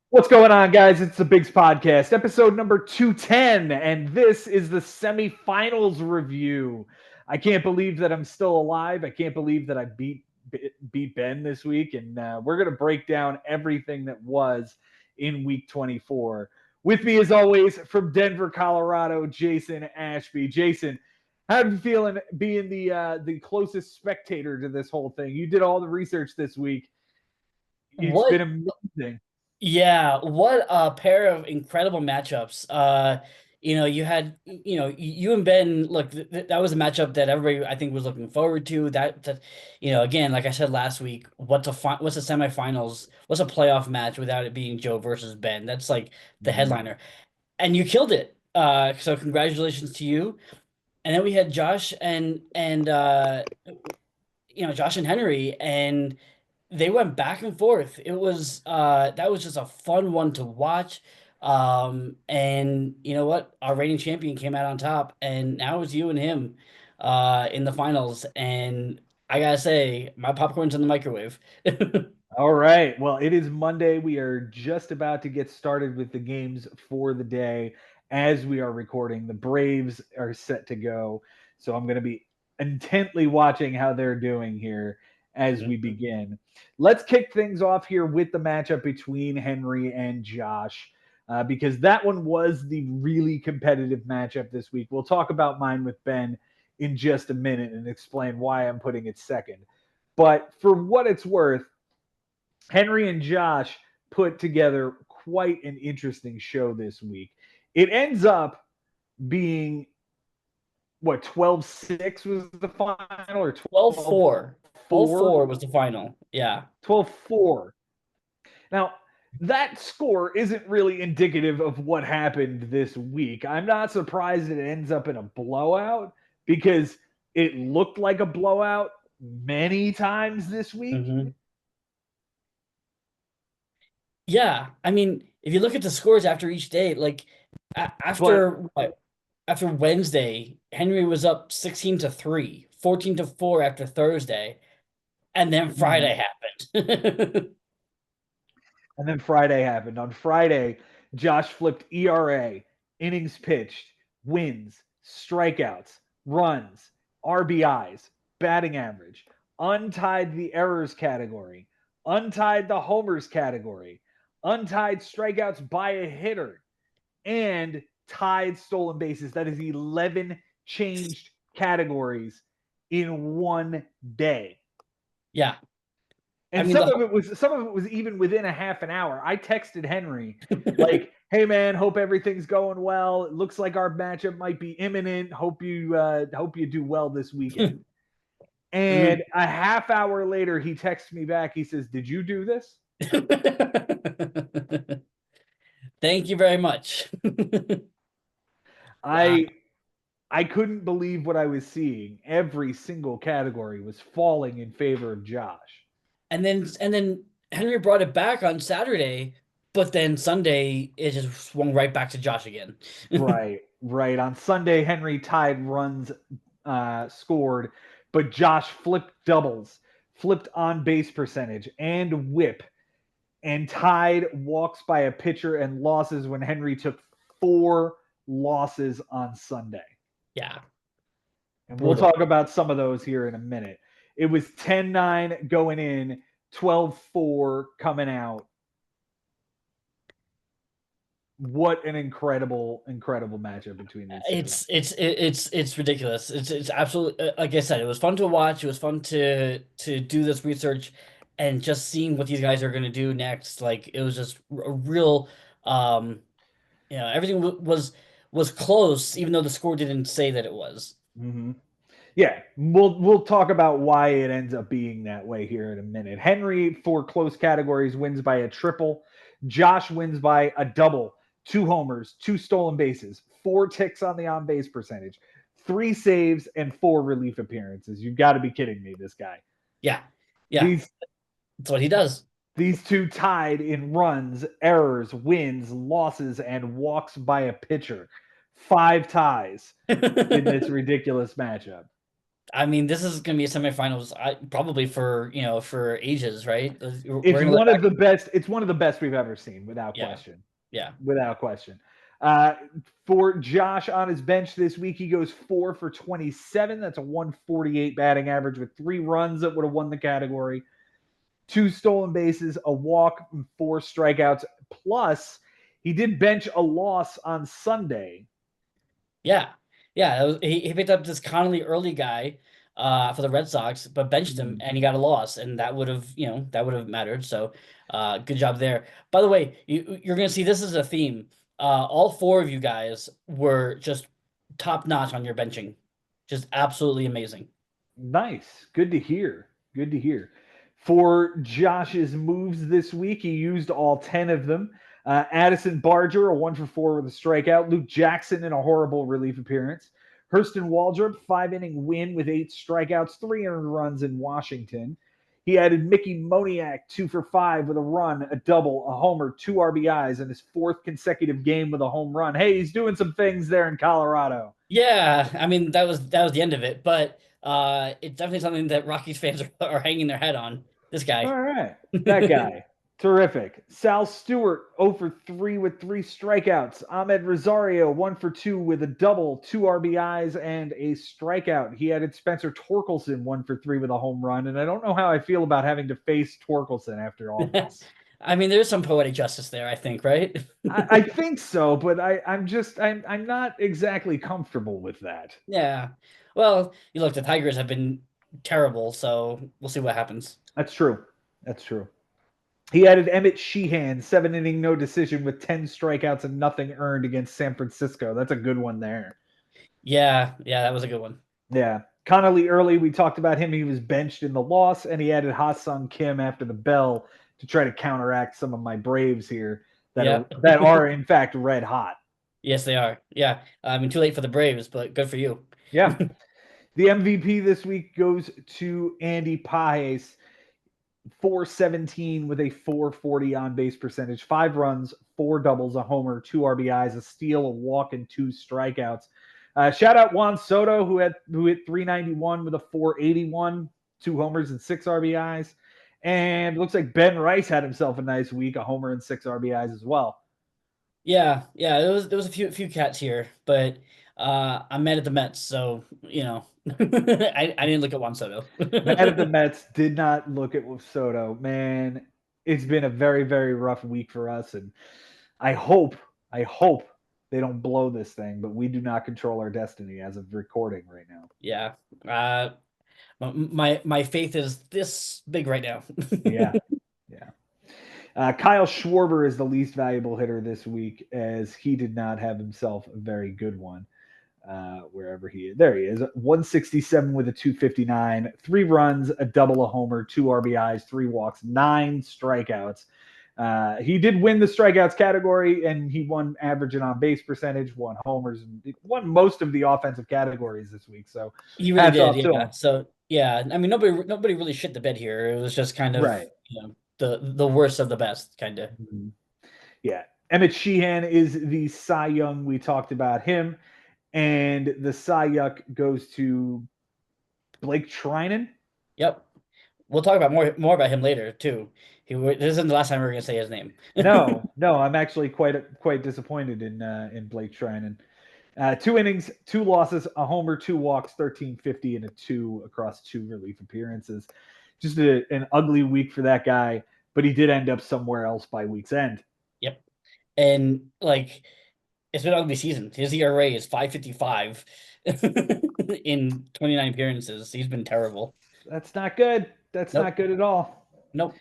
What's going on, guys? It's the Bigs Podcast, episode number 210, and this is the semifinals review. I can't believe that I'm still alive. I can't believe that I beat Ben this week, and we're going to break down everything that was in week 24. With me, as always, from Denver, Colorado, Jason Ashby. Jason, how are you feeling being the closest spectator to this whole thing? You did all the research this week. It's What? been amazing. Yeah, what a pair of incredible matchups. You had, you and Ben, look, that was a matchup that everybody I think was looking forward to. Again, like I said last week, what's a semifinals, what's a playoff match without it being Joe versus Ben? That's like the Mhm. headliner. And you killed it. So congratulations to you. And then we had Josh and Henry, and they went back and forth. It was that was just a fun one to watch. And you know what? Our reigning champion came out on top, and now it's you and him in the finals. And I gotta say, my popcorn's in the microwave. All right. Well, it is Monday. We are just about to get started with the games for the day as we are recording. The Braves are set to go. So I'm going to be intently watching how they're doing here as we begin. Let's kick things off here with the matchup between Henry and Josh. Because that one was the really competitive matchup this week. We'll talk about mine with Ben in just a minute and explain why I'm putting it second. But for what it's worth, Henry and Josh put together quite an interesting show this week. It ends up being what 12-6 was the final, or 12-4. 12-4? 12-4 was the final. Yeah. 12-4. Now, that score isn't really indicative of what happened this week. I'm not surprised it ends up in a blowout because it looked like a blowout many times this week. hmm Yeah. I mean, if you look at the scores after each day, like But after what? After Wednesday, Henry was up 16-3, 14-4 after Thursday, and then mhm. Friday happened. And then Friday happened. On Friday, Josh flipped ERA, innings pitched, wins, strikeouts, runs, RBIs, batting average, untied the errors category, untied the homers category, untied strikeouts by a hitter, and tied stolen bases. That is 11 changed categories in one day. Yeah. I And mean some of it was even within a half an hour. I texted Henry like, "Hey man, hope everything's going well. It looks like our matchup might be imminent. Hope you do well this weekend." And Mhm. a half hour later, he texts me back. He says, "Did you do this?" Thank you very much. Wow. I I couldn't believe what I was seeing. Every single category was falling in favor of Josh. And then Henry brought it back on Saturday, but then Sunday it just swung right back to Josh again. Right, right. On Sunday, Henry tied runs scored, but Josh flipped doubles, flipped on base percentage, and whip, and tied walks by a pitcher and losses when Henry took 4 losses on Sunday. Yeah, And we'll brutal. talk about some of those here in a minute. It was 10-9 going in, 12-4 coming out. What an incredible, incredible matchup between these two. It's ridiculous. It's absolutely like I said, it was fun to watch. It was fun to do this research and just seeing what these guys are going to do next. Like it was just a real um everything was close even though the score didn't say that it was. Mm-hmm. Yeah, we'll talk about why it ends up being that way here in a minute. Henry for close categories wins by a triple. Josh wins by a double, 2 homers, 2 stolen bases, 4 ticks on the on base percentage, 3 saves, and 4 relief appearances. You've got to be kidding me, this guy. Yeah. Yeah. These That's what he does. these two tied in runs, errors, wins, losses, and walks by a pitcher. 5 ties in this ridiculous matchup. I mean, this is gonna be a semifinals, probably for for ages, right? We're It's gonna look one of back. the best. It's one of the best we've ever seen, without Yeah, question. yeah, Without question. Uh, for Josh on his bench this week, he goes 4 for 27. That's a 148 batting average with 3 runs that would have won the category, 2 stolen bases, a walk, and 4 strikeouts. Plus, he did bench a loss on Sunday. yeah, yeah. He picked up this Connolly early guy for the Red Sox, but benched him, Mm. and he got a loss, and that would have that would have mattered. So, good job there. By the way, you're gonna see this is a theme. All four of you guys were just top notch on your benching, just absolutely amazing. Nice. Good to hear. Good to hear. For Josh's moves this week, he used all 10 of them. Addison Barger, a 1 for 4 with a strikeout. Luke Jackson in a horrible relief appearance. Hurston Waldrop, 5 inning win with 8 strikeouts, 3 earned runs in Washington. He added Mickey Moniak, 2 for 5 with a run, a double, a homer, 2 RBIs, in his fourth consecutive game with a home run. Hey, he's doing some things there in Colorado. Yeah, I mean that was the end of it, but it's definitely something that Rockies fans are hanging their head on. This guy. All right. That guy. Terrific. Sal Stewart, 0 for 3 with 3 strikeouts. Ahmed Rosario, 1 for 2 with a double, 2 RBIs, and a strikeout. He added Spencer Torkelson, 1 for 3 with a home run. And I don't know how I feel about having to face Torkelson after all this. I mean, there's some poetic justice there, I think, right? I think so, but I'm not exactly comfortable with that. Yeah. Well, you look, the Tigers have been terrible, so we'll see what happens. That's true. That's true. He added Emmett Sheehan, 7 inning no decision with 10 strikeouts and nothing earned against San Francisco. That's a good one there. Yeah, yeah, that was a good one. Yeah. Connolly early, we talked about him. He was benched in the loss, and he added Ha-Sung Kim after the bell to try to counteract some of my Braves here that Yeah. are in fact red hot. Yes, they are. Yeah. I mean, too late for the Braves, but good for you. Yeah. The MVP this week goes to Andy Pajes. 417 with a 440 on base percentage, 5 runs, 4 doubles, a homer, 2 RBIs, a steal, a walk, and 2 strikeouts. Shout out Juan Soto, who hit 391 with a 481, 2 homers and 6 RBIs. And looks like Ben Rice had himself a nice week, a homer and 6 RBIs as well. Yeah, yeah, there was a few cats here, but I'm mad at the Mets, so I didn't look at Juan Soto. Mad at the Mets, did not look at Soto. Man, it's been a very, very rough week for us. And I hope, I hope they don't blow this thing, but we do not control our destiny as of recording right now. Yeah. Uh, my faith is this big right now. Yeah, yeah. Kyle Schwarber is the least valuable hitter this week, as he did not have himself a very good one. Wherever he is, there he is, 167 with a 259, 3 runs, a double, a homer, 2 RBIs, 3 walks, 9 strikeouts. He did win the strikeouts category, and he won average and on base percentage, won homers, and won most of the offensive categories this week. So He really hats did, off to yeah. him. So yeah, I mean nobody really shit the bed here. It was just kind of Right. the worst of the best, kind of. Mhm. Yeah. Emmett Sheehan is the Cy Young. We talked about him. And the Cy Young goes to Blake Trinan. Yep. We'll talk about more about him later too. This isn't the last time we're gonna say his name. No, no, I'm actually quite disappointed in Blake Trinan. 2 innings, 2 losses, a homer, 2 walks, 1350, and a two across 2 relief appearances. Just an ugly week for that guy, but he did end up somewhere else by week's end. Yep. And like it's been an ugly season. His ERA is 5.55 in 29 appearances. He's been terrible. That's not good. That's not Nope. good at all. Nope.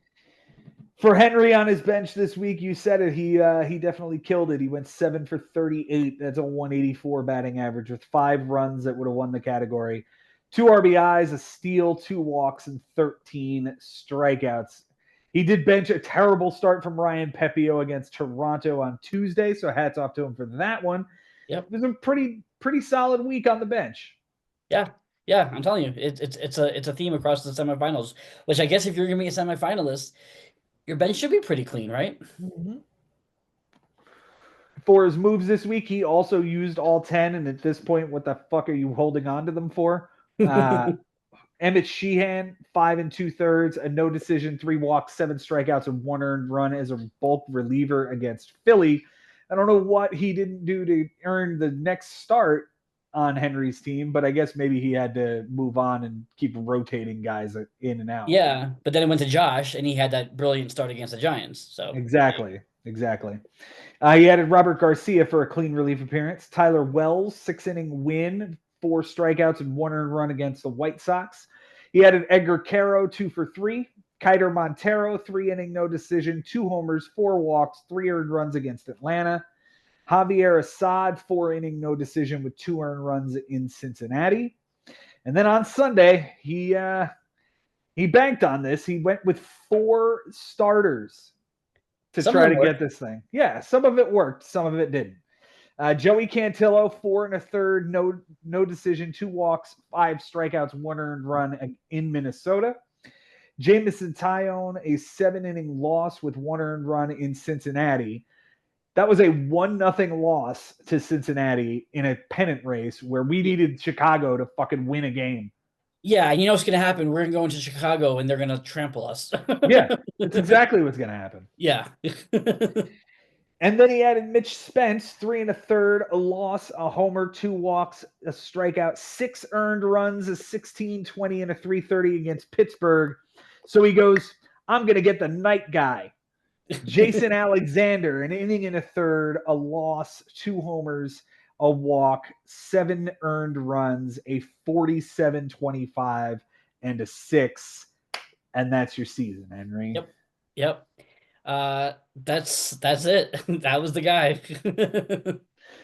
For Henry on his bench this week, you said it. He definitely killed it. He went 7 for 38. That's a 184 batting average with 5 runs that would have won the category. 2 RBIs, a steal, 2 walks, and 13 strikeouts. He did bench a terrible start from Ryan Pepio against Toronto on Tuesday, so hats off to him for that one. Yep. It was a pretty solid week on the bench. Yeah. Yeah. I'm telling you, it's a theme across the semifinals. Which I guess if you're gonna be a semifinalist, your bench should be pretty clean, right? Mm-hmm. For his moves this week, he also used all 10. And at this point, what the fuck are you holding on to them for? Uh, Emmett Sheehan, 5 2/3, a no decision, 3 walks, 7 strikeouts, and 1 earned run as a bulk reliever against Philly. I don't know what he didn't do to earn the next start on Henry's team, but I guess maybe he had to move on and keep rotating guys in and out. Yeah, but then it went to Josh, and he had that brilliant start against the Giants. So Exactly. Exactly. He added Robert Garcia for a clean relief appearance. Tyler Wells, 6 inning win, 4 strikeouts, and 1 earned run against the White Sox. He added Edgar Caro, 2 for 3. Kiter Montero, 3 inning no decision, 2 homers, 4 walks, 3 earned runs against Atlanta. Javier Assad, 4 inning no decision with 2 earned runs in Cincinnati. And then on Sunday, he banked on this. He went with 4 starters to some of try them to work. get this thing. Yeah, some of it worked, some of it didn't. Joey Cantillo, 4 1/3, no decision, 2 walks, 5 strikeouts, 1 earned run in Minnesota. Jamison Tyone, a 7 inning loss with 1 earned run in Cincinnati. That was a 1-0 loss to Cincinnati in a pennant race where we needed Chicago to fucking win a game. Yeah, you know what's gonna happen? We're gonna go into Chicago, and they're gonna trample us. Yeah, that's exactly what's going to happen. Yeah. And then he added Mitch Spence, 3 1/3, a loss, a homer, 2 walks, a strikeout, 6 earned runs, a 16-20, and a 330 against Pittsburgh. So he goes, I'm going to get the night guy. Jason Alexander, an inning and a third, a loss, 2 homers, a walk, 7 earned runs, a 47-25, and a 6. And that's your season, Henry. Yep. Yep. That's it. That was the guy.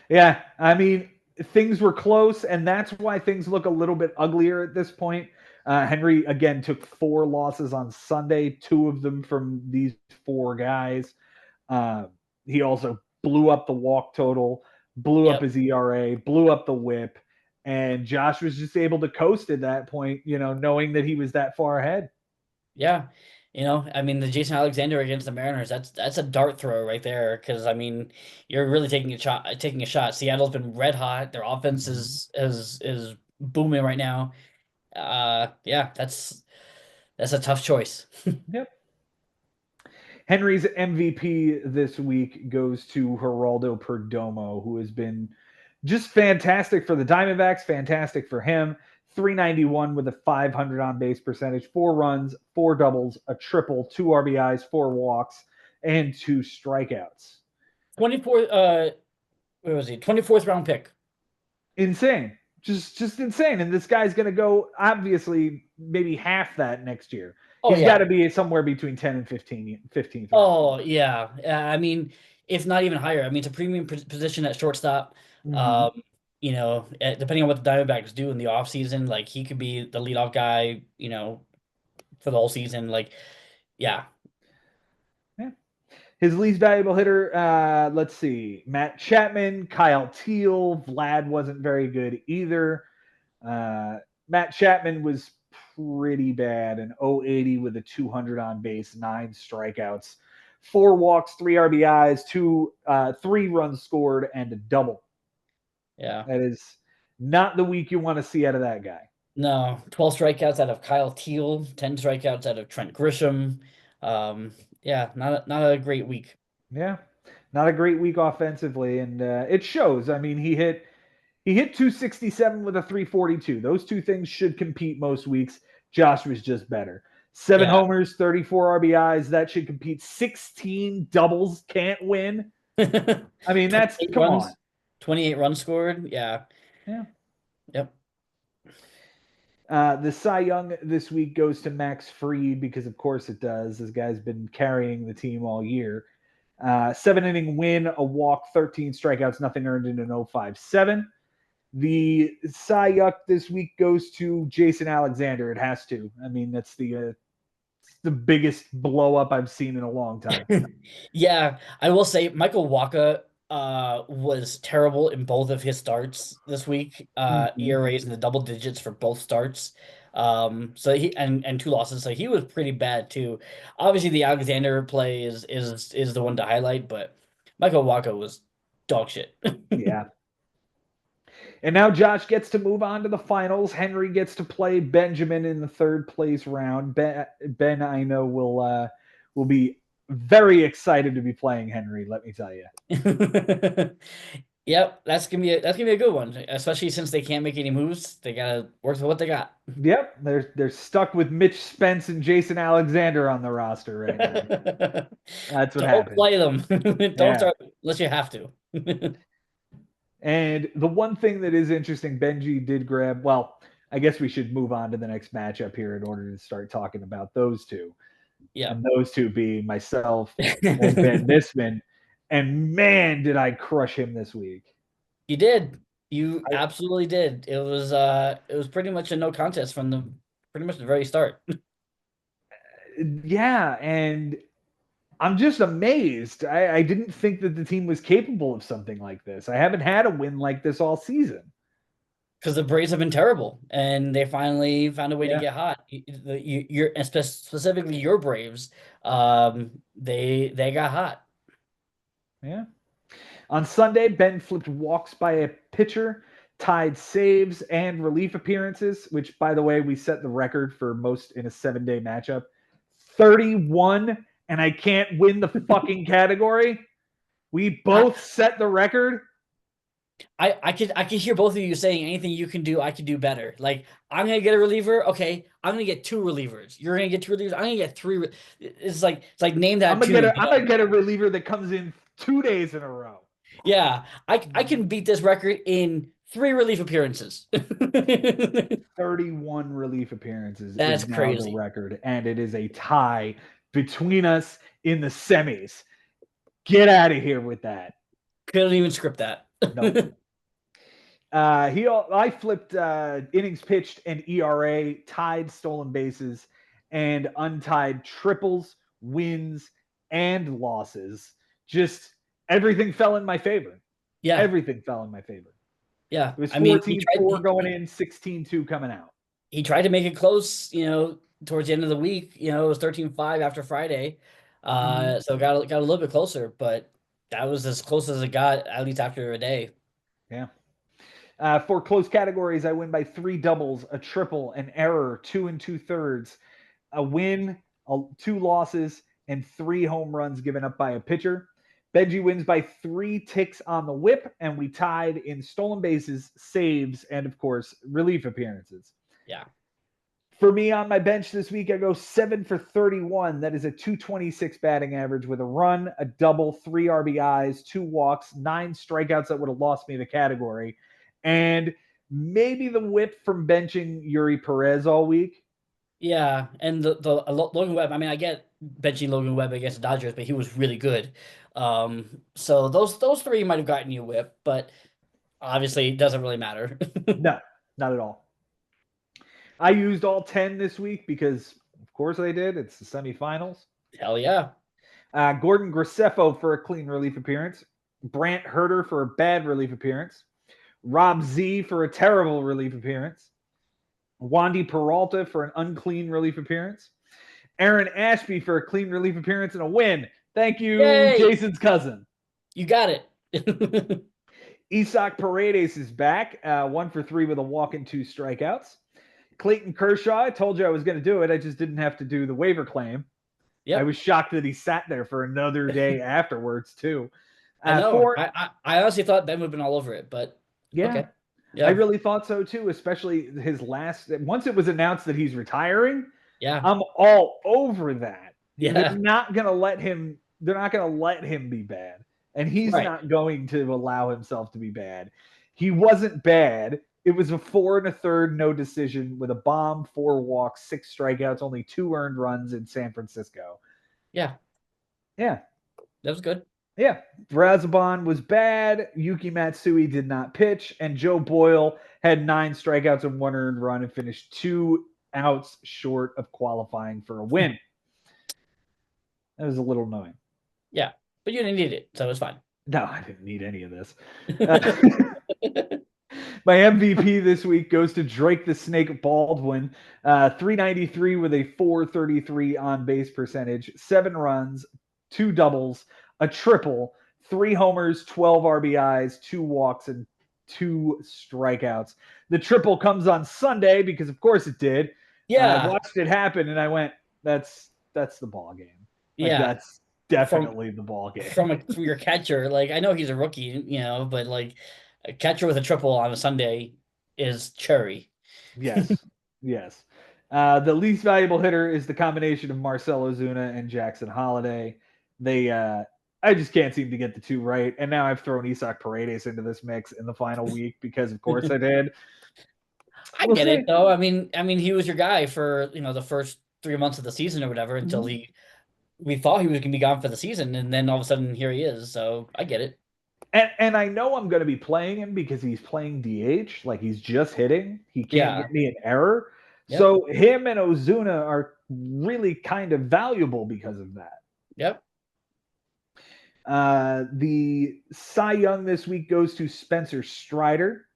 Yeah, I mean, things were close, and that's why things look a little bit uglier at this point. Henry again took 4 losses on Sunday, 2 of them from these 4 guys. Uh, he also blew up the walk total, blew up Yep. his ERA, blew up the WHIP, and Josh was just able to coast at that point, knowing that he was that far ahead. Yeah. I mean, the Jason Alexander against the Mariners, that's a dart throw right there. Because I mean, you're really taking a shot. Taking a shot. Seattle's been red hot. Their offense Mm-hmm. is booming right now. Yeah, that's a tough choice. Yep. Henry's MVP this week goes to Geraldo Perdomo, who has been just fantastic for the Diamondbacks, fantastic for him. 391 with a 500 on base percentage, 4 runs, 4 doubles, a triple, 2 RBIs, 4 walks, and 2 strikeouts. 24th, where was he? 24th round pick. Insane. Just insane. And this guy's going to go, obviously, maybe half that next year. Oh He's got yeah. to be somewhere between 10 and 15th round. Oh yeah. I mean, if not even higher. I mean, it's a premium position at shortstop. Mm-hmm. Um, depending on what the Diamondbacks do in the offseason, like he could be the leadoff guy, for the whole season. Like, yeah. Yeah. His least valuable hitter, let's see, Matt Chapman, Kyle Teal, Vlad wasn't very good either. Uh, Matt Chapman was pretty bad, an 080 with a 200 on base, 9 strikeouts, 4 walks, 3 RBIs, 3 runs scored, and a double. Yeah. That is not the week you want to see out of that guy. No, 12 strikeouts out of Kyle Teal, 10 strikeouts out of Trent Grisham. Yeah, not a great week. Yeah, not a great week offensively, and it shows. I mean, he hit 267 with a 342. Those 2 things should compete most weeks. Josh was just better. Seven Yeah. homers, 34 RBIs. That should compete. 16 doubles can't win. I mean, that's 28 come on. runs, 28 runs scored. Yeah. Yeah. Yep. The Cy Young this week goes to Max Fried because, of course, it does. This guy's been carrying the team all year. 7 inning win, a walk, 13 strikeouts, nothing earned in an 0.57. The Cy Young this week goes to Jason Alexander. It has to. I mean, that's the biggest blow up I've seen in a long time. Yeah, I will say Michael Waka was terrible in both of his starts this week. Mm-hmm. ERAs in the double digits for both starts. So he and 2 losses, so he was pretty bad too. Obviously, the Alexander play is the one to highlight, but Michael Waka was dog shit. Yeah. And now Josh gets to move on to the finals. Henry gets to play Benjamin in the third place round. Ben I know will be very excited to be playing Henry. Let me tell you. Yep, that's gonna be a good one, especially since they can't make any moves. They gotta work with what they got. Yep, they're stuck with Mitch Spence and Jason Alexander on the roster right now. That's what Don't happened. play them. Don't Yeah. start unless you have to. And the one thing that is interesting, Benji did grab. Well, I guess we should move on to the next matchup here in order to start talking about those two. Yeah. And those two being myself and Ben Nisman. And man, did I crush him this week. You did. You I, absolutely did. It was pretty much a no contest from the pretty much the very start. yeah, and I'm just amazed. I didn't think that the team was capable of something like this. I haven't had a win like this all season. Because the Braves have been terrible, and they finally found a way to Yeah, get hot. Specifically your Braves, they got hot. yeah. On Sunday, Ben flipped walks by a pitcher, tied saves and relief appearances, which, by the way, we set the record for most in a 7-day matchup. 31, and I can't win the fucking category. We I, both set the record. I could hear both of you saying anything you can do, I can do better. Like I'm gonna get a reliever, okay. I'm gonna get two relievers. You're gonna get two relievers. I'm gonna get three. It's like name I'm that gonna get tune. a I'm gonna get a reliever that comes in 2 days in a row. Yeah, I can beat this record in three relief appearances. 31 relief appearances That's is now the crazy. record, and it is a tie between us in the semis. Get out of here with that. Couldn't even script that. Nope. I flipped innings pitched and ERA, tied stolen bases, and untied triples, wins, and losses. Just everything fell in my favor. Yeah, Everything fell in my favor. yeah. It was I mean, he 14-4 tried. going in, 16-2 coming out. He tried to make it close. Towards the end of the week. It was 13-5 after Friday. Mm-hmm. So got a little bit closer, but that was as close as it got, at least after a day. Yeah. For close categories, I win by 3 doubles, a triple, an error, 2 2/3, a win, 2 losses, and 3 home runs given up by a pitcher. Benji wins by 3 ticks on the whip, and we tied in stolen bases, saves, and of course, relief appearances. Yeah. For me on my bench this week, I go 7 for 31. That is a 226 batting average with a run, a double, 3 RBIs, 2 walks, 9 strikeouts that would have lost me the category, and maybe the whip from benching Yuri Perez all week. Yeah, and the Logan Webb. I mean, I get benching Logan Webb against the Dodgers, but he was really good. So those three might have gotten you a whip, but obviously it doesn't really matter. No, not at all. I used all 10 this week because, of course, I did. It's the semifinals. Hell yeah. Gordon Graceffo for a clean relief appearance. Brant Herter for a bad relief appearance. Rob Z for a terrible relief appearance. Wandy Peralta for an unclean relief appearance. Aaron Ashby for a clean relief appearance and a win. Thank you, Yay! Jason's cousin. You got it. Isak Paredes is back, 1 for 3 with a walk and 2 strikeouts. Clayton Kershaw, I told you I was going to do it. I just didn't have to do the waiver claim. Yep. I was shocked that he sat there for another day afterwards, too. I know. I honestly thought Ben would have been all over it, but yeah. Okay. Yeah. I really thought so, too, especially his last. Once it was announced that he's retiring, Yeah. I'm all over that. Yeah. They're not going to let him. They're not going to let him be bad, and he's Right. not going to allow himself to be bad. He wasn't bad. It was a 4 1/3 no decision with a bomb, 4 walks, 6 strikeouts, only 2 earned runs in San Francisco. Yeah. Yeah. That was good. Yeah. Brazaban was bad. Yuki Matsui did not pitch, and Joe Boyle had 9 strikeouts and 1 earned run and finished 2 outs short of qualifying for a win. That was a little annoying. Yeah, but you didn't need it, so it was fine. No, I didn't need any of this. My MVP this week goes to Drake the Snake Baldwin, 393 with a 433 on base percentage, 7 runs, 2 doubles, a triple, 3 homers, 12 RBIs, 2 walks, and 2 strikeouts. The triple comes on Sunday because, of course, it did. I Yeah, watched it happen and I went, that's the ball game. Like yeah. that's From definitely the ball game. from your catcher. Like I know he's a rookie, but like a catcher with a triple on a Sunday is cherry. Yes, yes. The least valuable hitter is the combination of Marcell Ozuna and Jackson Holiday. They, I just can't seem to get the two right, and now I've thrown Isak Paredes into this mix in the final week because, of course, I did. I We'll get it see. though. I mean, he was your guy for the first 3 months of the season or whatever until Mhm. he we thought he was gonna be gone for the season, and then all of a sudden here he is. So I get it. And I know I'm going to be playing him because he's playing DH, like he's just hitting. He can't Yeah. get me an error. Yep. So him and Ozuna are really kind of valuable because of that. Yep. The Cy Young this week goes to Spencer Strider,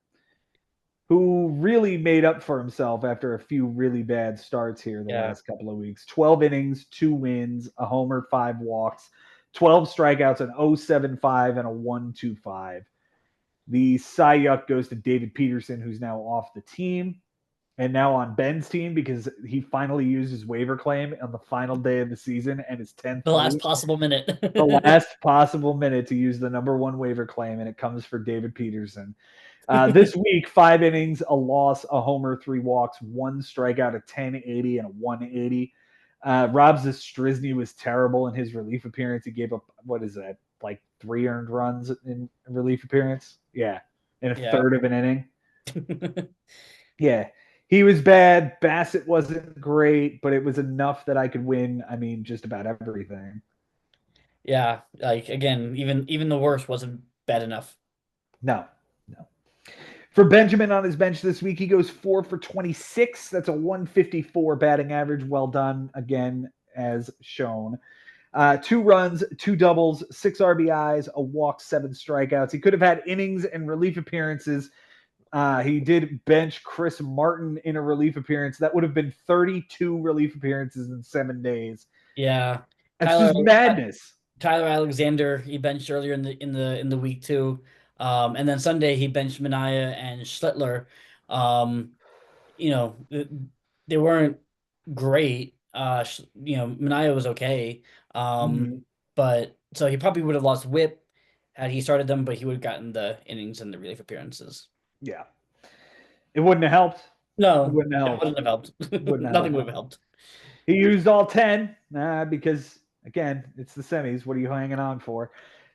who really made up for himself after a few really bad starts here the Yeah. last couple of weeks. 12 innings, 2 wins, a homer, 5 walks, 12 strikeouts, an 0.75 and a 1.25. The Cy Young goes to David Peterson, who's now off the team and now on Ben's team because he finally used his waiver claim on the final day of the season and his 10th The last move, possible minute. the last possible minute to use the number one waiver claim, and it comes for David Peterson. This week, 5 innings, a loss, a homer, 3 walks, 1 strikeout, a 10.80 and a 1.80. Rob Zastryzny was terrible in his relief appearance. He gave up, what is that, like 3 earned runs in relief appearance? Yeah, in a Yeah. third of an inning. Yeah, he was bad. Bassett wasn't great, but it was enough that I could win. I mean, just about everything. Yeah. Like again, even the worst wasn't bad enough. No, no. For Benjamin on his bench this week, he goes 4 for 26. That's a 154 batting average. Well done again, as shown. 2 runs, 2 doubles, 6 RBIs, a walk, 7 strikeouts. He could have had innings and relief appearances. He did bench Chris Martin in a relief appearance. That would have been 32 relief appearances in 7 days. Yeah. That's Tyler just madness. Tyler Alexander, he benched earlier in the week too. And then Sunday he benched Minaya and Schlittler. Um, they weren't great. Minaya was okay. Mhm. But so he probably would have lost whip had he started them, but he would have gotten the innings and the relief appearances. Yeah, it wouldn't have helped. It No, wouldn't have it helped. wouldn't have helped. Wouldn't have Nothing would helped. have helped. He used all 10 because, again, it's the semis. What are you hanging on for?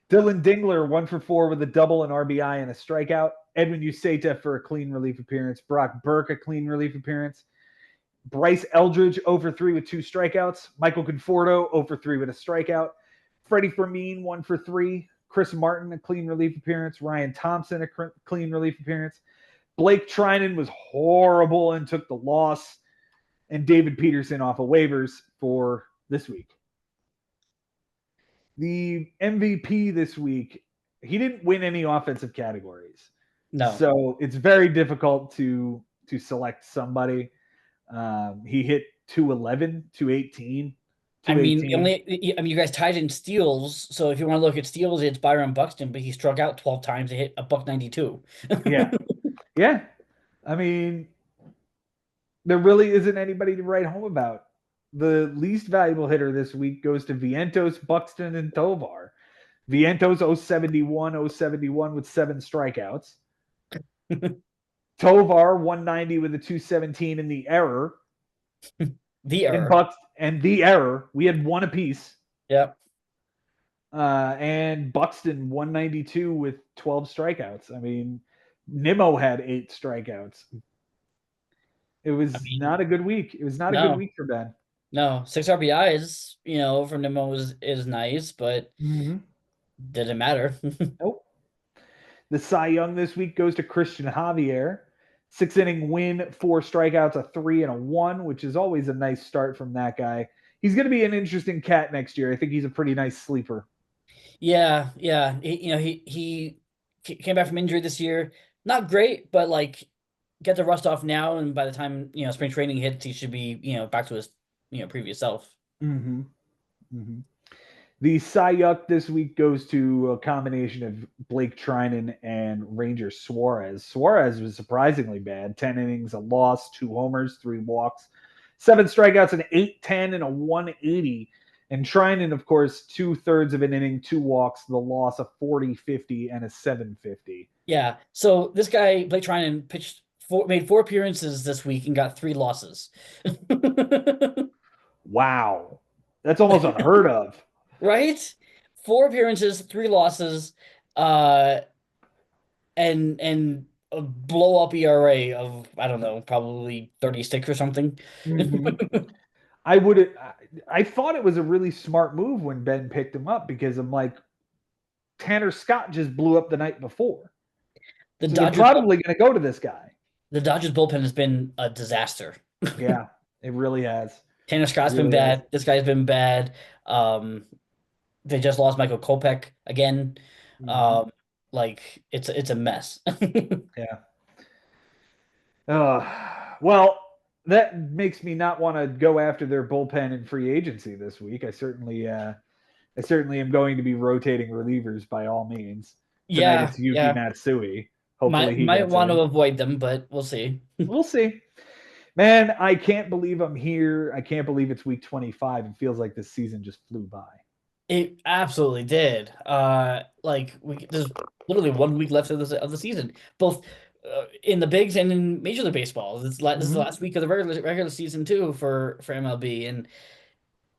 Dylan Dingler, 1 for 4 with a double, an RBI, and a strikeout. Edwin Uceta for a clean relief appearance. Brock Burke, a clean relief appearance. Bryce Eldridge, 0 for 3 with 2 strikeouts. Michael Conforto, 0 for 3 with a strikeout. Freddie Fermin, 1 for 3. Chris Martin, a clean relief appearance. Ryan Thompson, a clean relief appearance. Blake Trinan was horrible and took the loss. And David Peterson off of waivers for this week. The MVP this week, he didn't win any offensive categories. No. So it's very difficult to select somebody. He hit 211, 218, I mean, 218. you guys tied in steals. So if you want to look at steals, it's Byron Buxton, but he struck out 12 times to hit a buck 92. Yeah. Yeah. I mean, there really isn't anybody to write home about. The least valuable hitter this week goes to Vientos, Buxton, and Tovar. Vientos 071 with 7 strikeouts. Tovar 190 with a 217 in the error. The And error. Bucks and the error. We had one apiece. Yep. And Buxton 192 with 12 strikeouts. I mean, Nimmo had 8 strikeouts. It I was mean, not a good week. It was not a good no, week for Ben. no. 6 RBIs, from Nimmo is nice, but Mm-hmm. didn't matter. Nope. The Cy Young this week goes to Christian Javier. 6 inning win, 4 strikeouts, a 3 and a 1, which is always a nice start from that guy. He's going to be an interesting cat next year. I think he's a pretty nice sleeper. Yeah, yeah. He came back from injury this year. Not great, but like get the rust off now, and by the time spring training hits, he should be back to his previous self. Mm-hmm. Mm-hmm. The Cy Yuck this week goes to a combination of Blake Trinan and Ranger Suarez. Suarez was surprisingly bad. 10 innings, a loss, 2 homers, 3 walks, 7 strikeouts, an 8.10 and a 180. And Trinan, of course, 2/3 of an inning, 2 walks, the loss, a 40-50 and a 7.50. Yeah. So this guy, Blake Trinan, made 4 appearances this week and got 3 losses. Wow. That's almost unheard of. Right? 4 appearances, 3 losses, uh, and a blow up ERA of, I don't know, probably 36 or something. Mm-hmm. I thought it was a really smart move when Ben picked him up because I'm like, Tanner Scott just blew up the night before. The So they're Dodgers probably going to go to this guy. the Dodgers bullpen has been a disaster. Yeah, it really has. Tanner Scott's been Really has. bad. This guy's been bad. Um, they just lost Michael Kopech again. Mm-hmm. Um, like it's a mess. Yeah. Well, that makes me not want to go after their bullpen in free agency this week. I certainly am going to be rotating relievers by all means. Tonight Yeah, it's Yuki yeah. Matsui. Hopefully Might he might gets want to in. avoid them, but we'll see. We'll see. Man, I can't believe I'm here. I can't believe it's week 25. It feels like this season just flew by. It absolutely did. There's literally 1 week left of the season, both in the bigs and in Major League Baseball. This is the Mm-hmm. last week of the regular season too for MLB, and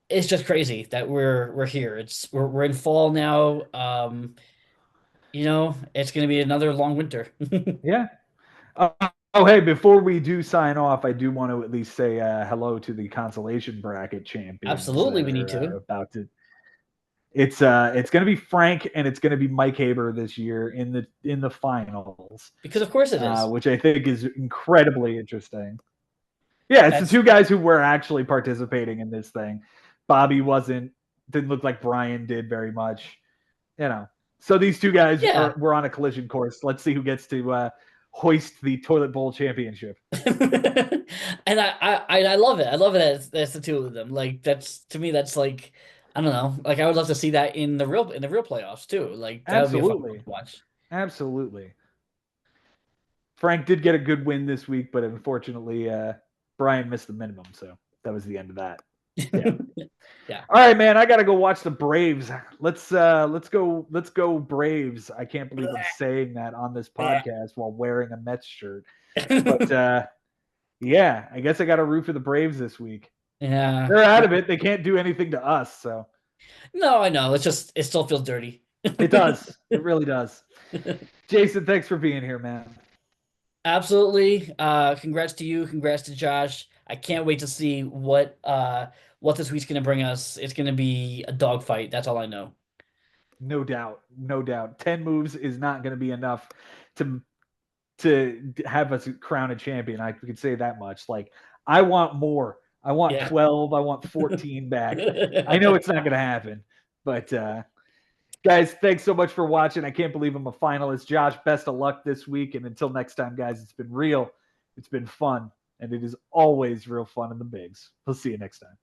it's just crazy that we're here. We're in fall now. It's gonna be another long winter. Yeah. Uh, oh, hey, before we do sign off, I do want to at least say hello to the consolation bracket champions Absolutely, that we need are to, about to. It's going to be Frank and it's going to be Mike Haber this year in the finals, because of course it is. which I think is incredibly interesting. Yeah, it's the That's two guys who were actually participating in this thing. Bobby wasn't. Didn't look like Brian did very much. You know. So these two guys yeah. were on a collision course. Let's see who gets to hoist the toilet bowl championship. And I love it. I love it as that's the two of them. Like that's to me that's like I don't know. Like I would love to see that in the real playoffs too. Like that would be a fun one Absolutely. to watch. Absolutely. Frank did get a good win this week, but unfortunately, Brian missed the minimum, so that was the end of that. Yeah. Yeah. All right, man. I gotta go watch the Braves. Let's go Braves. I can't believe I'm saying that on this podcast while wearing a Mets shirt. But yeah, I guess I got to root for the Braves this week. Yeah. They're out of it. They can't do anything to us, so No, I know. It still feels dirty. it does. It really does. Jason, thanks for being here, man. Absolutely. Congrats to you. Congrats to Josh. I can't wait to see what this week's gonna bring us. It's gonna be a dogfight. That's all I know. No doubt. No doubt. 10 moves is not going to be enough to to have us crown a champion. I could say that much. Like, I want more. I want Yeah. 12. I want 14 back. I know it's not going to happen, but guys, thanks so much for watching. I can't believe I'm a finalist. Josh, best of luck this week. And until next time, guys, it's been real. It's been fun. And it is always real fun in the bigs. We'll see you next time.